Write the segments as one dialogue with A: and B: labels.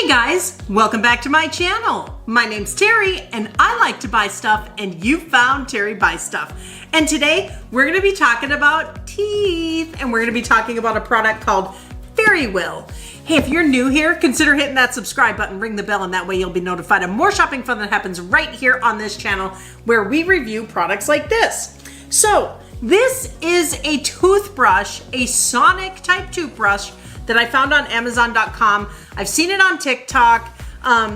A: Hey guys, welcome back to my channel. My name's Terry and I like to buy stuff, and you found Terry Buys Stuff. And today we're gonna be talking about teeth, and we're gonna be talking about a product called Fairywill. Hey, if you're new here, consider hitting that subscribe button, ring the bell, and that way you'll be notified of more shopping fun that happens right here on this channel where we review products like this. So this is a toothbrush, a sonic type toothbrush that I found on Amazon.com. I've seen it on TikTok.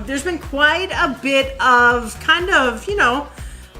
A: There's been quite a bit of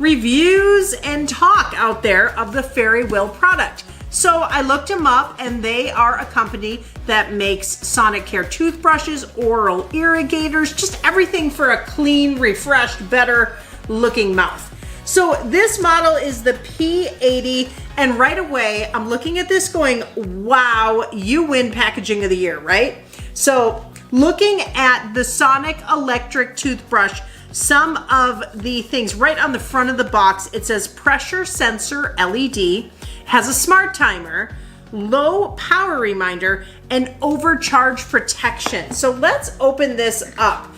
A: reviews and talk out there of the Fairywill product. So I looked them up, and they are a company that makes sonic care toothbrushes, oral irrigators, just everything for a clean, refreshed, better looking mouth. So this model is the P80, and right away I'm looking at this going, wow, you win packaging of the year, right? So looking at the sonic electric toothbrush, some of the things right on the front of the box, it says pressure sensor LED, has a smart timer, low power reminder, and overcharge protection. So let's open this up.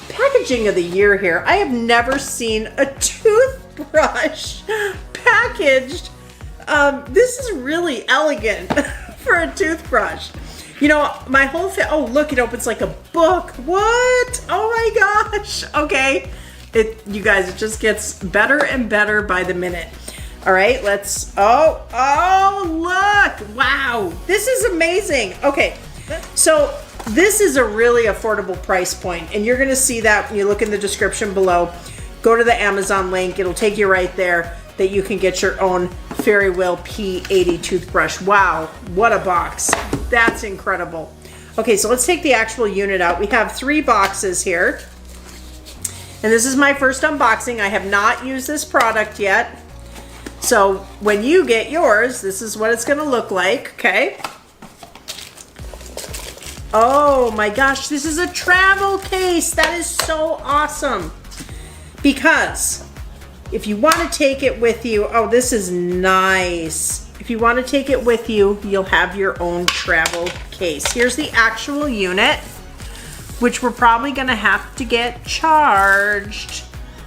A: Packaging of the year here. I have never seen a toothbrush packaged. This is really elegant for a toothbrush. You know, my whole oh look, it opens like a book. What? Oh my gosh. Okay. You guys, it just gets better and better by the minute. All right, let's, oh, look. Wow. This is amazing. Okay. So this is a really affordable price point, and you're gonna see that when you look in the description below. Go to the Amazon link, it'll take you right there that you can get your own Fairywill P80 toothbrush. Wow, what a box. That's incredible. Okay, so let's take the actual unit out. We have 3 boxes here, and this is my first unboxing. I have not used this product yet. So when you get yours, this is what it's gonna look like, okay? Oh my gosh, this is a travel case. That is so awesome. Because if you want to take it with you, oh, this is nice. If you want to take it with you, you'll have your own travel case. Here's the actual unit, which we're probably gonna have to get charged.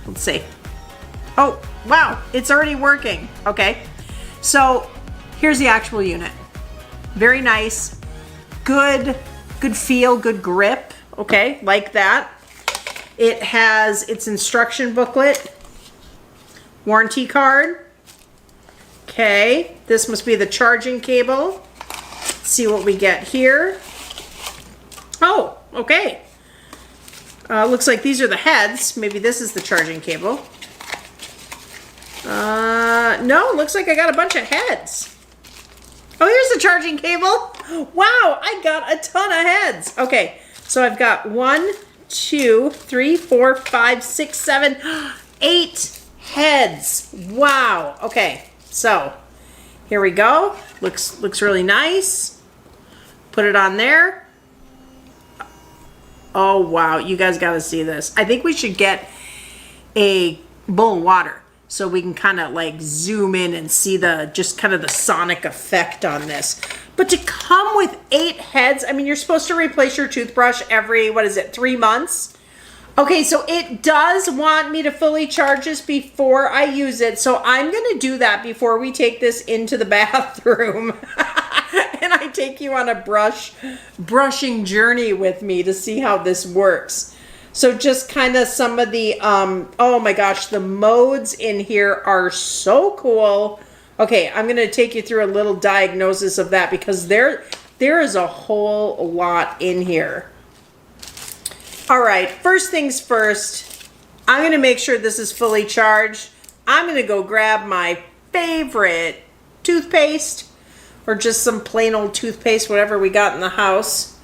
A: Let's see. Oh, wow, it's already working. Okay, so here's the actual unit. Very nice, good feel, good grip, okay, like that. It has its instruction booklet, warranty card. Okay, this must be the charging cable. Let's see what we get here. Oh, okay. Looks like these are the heads. Maybe this is the charging cable. No, looks like I got a bunch of heads. Oh, here's the charging cable. Wow, I got a ton of heads. Okay, so I've got 1, 2, 3, 4, 5, 6, 7, 8 heads. Wow. Okay, so here we go. Looks really nice. Put it on there. Oh wow, you guys got to see this. I think we should get a bowl of water so we can kind of like zoom in and see just kind of the sonic effect on this. But to come with 8 heads, I mean, you're supposed to replace your toothbrush every, 3 months? Okay, so it does want me to fully charge this before I use it. So I'm gonna do that before we take this into the bathroom. And I take you on a brushing journey with me to see how this works. So just kind of some of the, oh my gosh, the modes in here are so cool. Okay, I'm gonna take you through a little diagnosis of that because there is a whole lot in here. All right, first things first, I'm gonna make sure this is fully charged. I'm gonna go grab my favorite toothpaste, or just some plain old toothpaste, whatever we got in the house.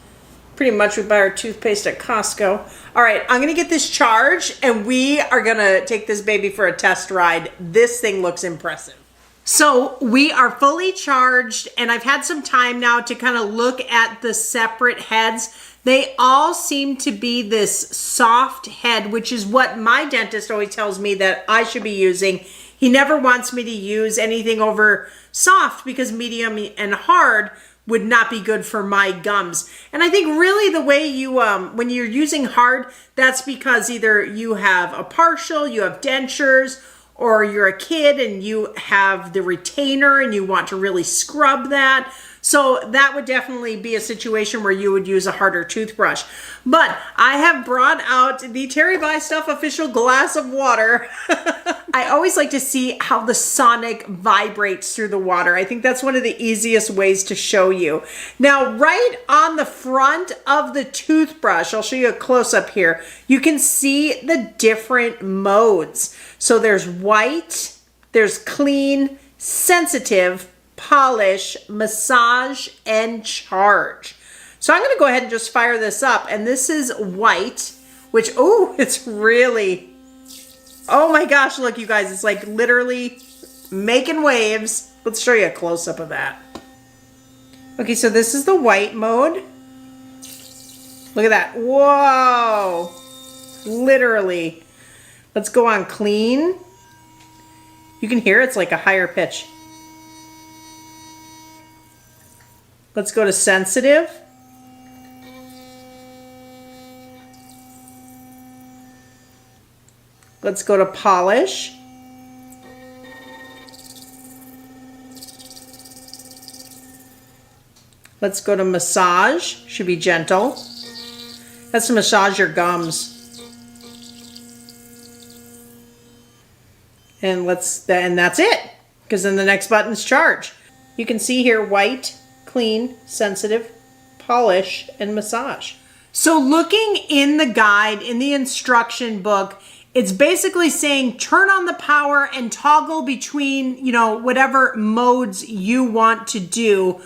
A: Pretty much we buy our toothpaste at Costco. All right, I'm gonna get this charged, and we are gonna take this baby for a test ride. This thing looks impressive. So we are fully charged, and I've had some time now to kind of look at the separate heads. They all seem to be this soft head, which is what my dentist always tells me that I should be using. He never wants me to use anything over soft because medium and hard would not be good for my gums. And I think really the way you, when you're using hard, that's because either you have a partial, you have dentures, or you're a kid and you have the retainer and you want to really scrub that. So that would definitely be a situation where you would use a harder toothbrush. But I have brought out the Terry By Stuff official glass of water. I always like to see how the sonic vibrates through the water. I think that's one of the easiest ways to show you. Now, right on the front of the toothbrush, I'll show you a close-up here, you can see the different modes. So there's white, there's clean, sensitive, polish, massage, and charge. So I'm going to go ahead and just fire this up. And this is white, which, oh, it's really, oh my gosh, look, you guys, it's like literally making waves. Let's show you a close-up of that. Okay, so this is the white mode. Look at that. Whoa. Literally. Let's go on clean. You can hear it's like a higher pitch. Let's go to sensitive. Let's go to polish. Let's go to massage. Should be gentle. That's to massage your gums. And that's it. Because then the next button is charge. You can see here white, clean, sensitive, polish, and massage. So looking in the guide, in the instruction book, it's basically saying turn on the power and toggle between, you know, whatever modes you want to do.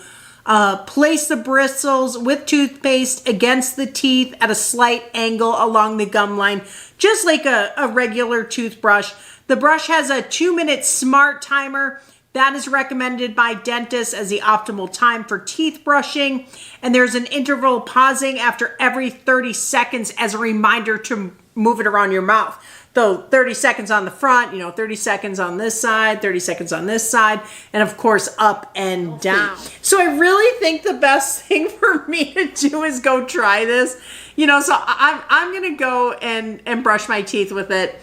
A: Place the bristles with toothpaste against the teeth at a slight angle along the gum line, just like a regular toothbrush. The brush has a 2-minute smart timer. That is recommended by dentists as the optimal time for teeth brushing. And there's an interval pausing after every 30 seconds as a reminder to move it around your mouth. So 30 seconds on the front, you know, 30 seconds on this side, 30 seconds on this side, and of course up and down. So I really think the best thing for me to do is go try this. You know, so I'm gonna go and brush my teeth with it.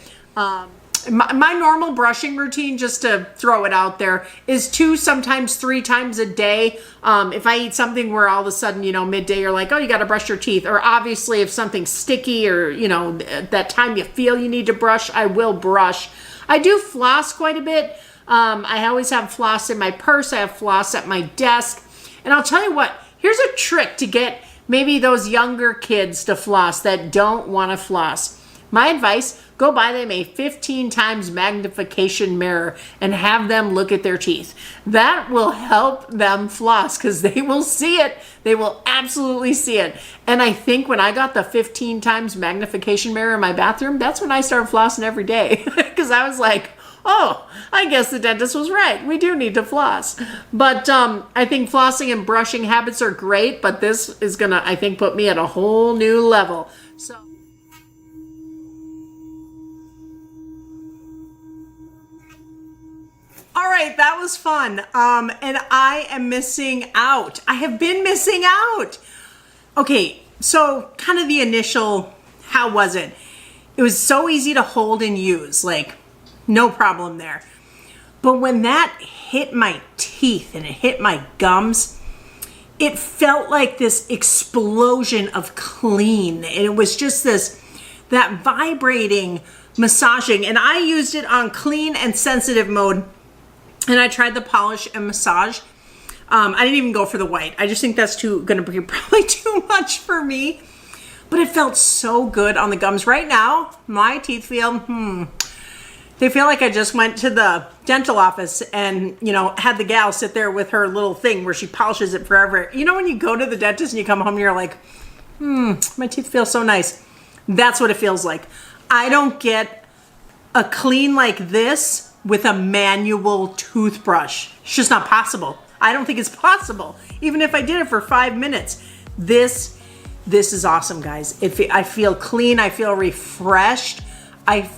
A: My normal brushing routine, just to throw it out there, is 2, sometimes 3 times a day. If I eat something where all of a sudden, you know, midday you're like, oh, you got to brush your teeth. Or obviously if something's sticky or, you know, that time you feel you need to brush, I will brush. I do floss quite a bit. I always have floss in my purse. I have floss at my desk. And I'll tell you what, here's a trick to get maybe those younger kids to floss that don't want to floss. My advice, go buy them a 15 times magnification mirror and have them look at their teeth. That will help them floss because they will see it. They will absolutely see it. And I think when I got the 15 times magnification mirror in my bathroom, that's when I started flossing every day because I was like, oh, I guess the dentist was right. We do need to floss. But I think flossing and brushing habits are great, but this is gonna, I think, put me at a whole new level. So. All right, that was fun. And I am missing out. I have been missing out. Okay, so kind of the initial, how was it? It was so easy to hold and use, like no problem there. But when that hit my teeth and it hit my gums, it felt like this explosion of clean. And it was just that vibrating massaging. And I used it on clean and sensitive mode. And I tried the polish and massage. I didn't even go for the white. I just think that's gonna be probably too much for me. But it felt so good on the gums. Right now, my teeth feel, they feel like I just went to the dental office and, you know, had the gal sit there with her little thing where she polishes it forever. You know when you go to the dentist and you come home and you're like, my teeth feel so nice. That's what it feels like. I don't get a clean like this with a manual toothbrush. It's just not possible. I don't think it's possible. Even if I did it for 5 minutes. This is awesome, guys. I feel clean, I feel refreshed.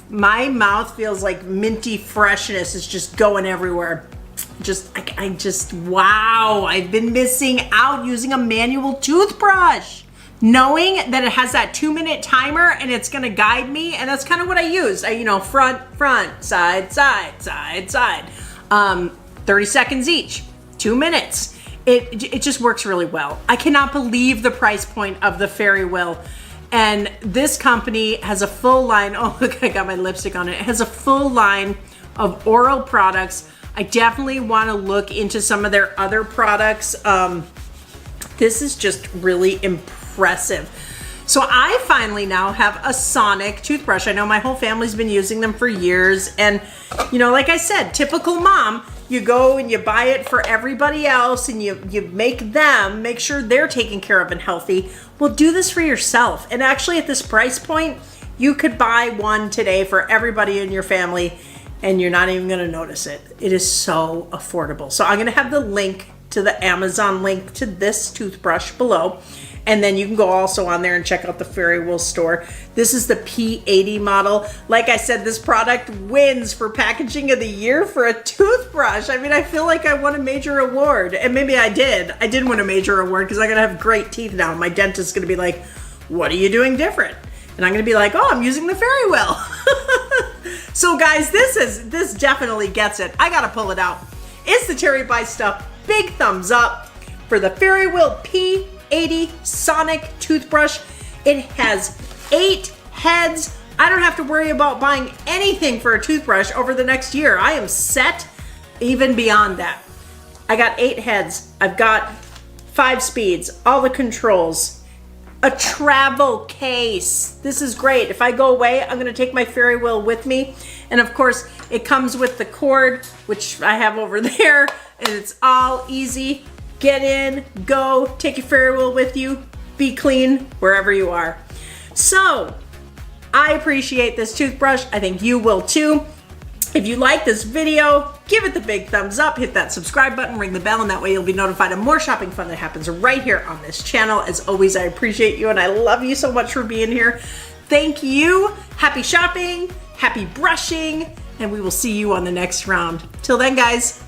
A: My mouth feels like minty freshness is just going everywhere. I just, wow, I've been missing out using a manual toothbrush. Knowing that it has that 2-minute timer and it's gonna guide me, and that's kind of what I use. Front, side, side, side, side. 30 seconds each, 2 minutes. It just works really well. I cannot believe the price point of the Fairywill. And this company has a full line. Oh, look, I got my lipstick on it. It has a full line of oral products. I definitely want to look into some of their other products. This is just really impressive. So I finally now have a sonic toothbrush. I know my whole family's been using them for years. And, like I said, typical mom, you go and you buy it for everybody else and you make sure they're taken care of and healthy. Well, do this for yourself. And actually at this price point, you could buy one today for everybody in your family and you're not even gonna notice it. It is so affordable. So I'm gonna have the link to the Amazon link to this toothbrush below. And then you can go also on there and check out the Fairywill store. This is the P80 model. Like I said, this product wins for packaging of the year for a toothbrush. I mean, I feel like I won a major award. And maybe I did. I did win a major award because I'm gonna have great teeth now. My dentist's gonna be like, what are you doing different? And I'm gonna be like, oh, I'm using the Fairywill. So guys, this definitely gets it. I gotta pull it out. It's the Terry Buy Stuff. Big thumbs up for the Fairywill P80 Sonic Toothbrush. It has 8 heads. I don't have to worry about buying anything for a toothbrush over the next year. I am set even beyond that. I got 8 heads. I've got 5 speeds, all the controls, a travel case. This is great. If I go away, I'm gonna take my Fairywill with me. And of course, it comes with the cord, which I have over there, and it's all easy. Get in, go, take your Fairywill with you, be clean wherever you are. So, I appreciate this toothbrush. I think you will too. If you like this video, give it the big thumbs up, hit that subscribe button, ring the bell, and that way you'll be notified of more shopping fun that happens right here on this channel. As always, I appreciate you and I love you so much for being here. Thank you. Happy shopping, happy brushing, and we will see you on the next round. Till then, guys.